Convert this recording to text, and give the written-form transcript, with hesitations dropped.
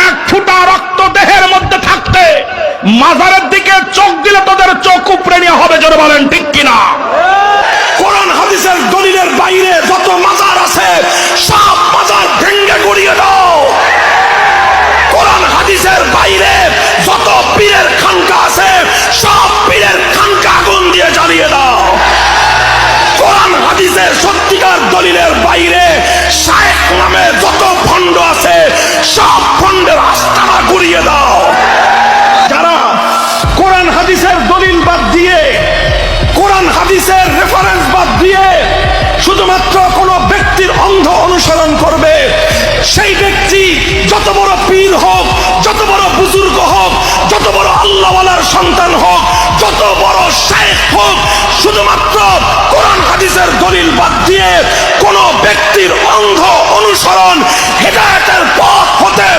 এক ফোঁটা রক্ত দেহের মধ্যে থাকতে মাজারের দিকে চোখ দিলে তোদের চোখ উপড়ে নিয়ে হবে, জোরে বলেন ঠিক কিনা? কোরআন হাদিসের দলিলের বাইরে যত মাজার আছে সব মাজার ভেঙে গুড়িয়ে দাও। কোরআন হাদিসের বাইরে যত পীরের খানকা আছে সব পীরের খানকা আগুন দিয়ে জ্বালিয়ে দাও। কোরআন হাদিসের সত্যিকার দলিলের বাইরে শায়েখ নামে যত ভণ্ড আছে সব ভণ্ডের আস্তানা গুড়িয়ে দাও। যারা কোরআন হাদিসের দলিল বাদ দিয়ে, কোরআন হাদিসের রেফারেন্স বাদ দিয়ে শুধুমাত্র কোন ব্যক্তির অন্ধ অনুসরণ করবে, সেই ব্যক্তি যত বড় পীর হোক, যত বড় বুজুর্গ হোক, যত বড় আল্লাহওয়ালার সন্তান হোক, যত বড় শায়েখ হোক, শুধুমাত্র কোরআন হাদিসের দলিল বাদ দিয়ে কোন ব্যক্তির অন্ধ অনুসরণ হেদায়েতের পথ হতে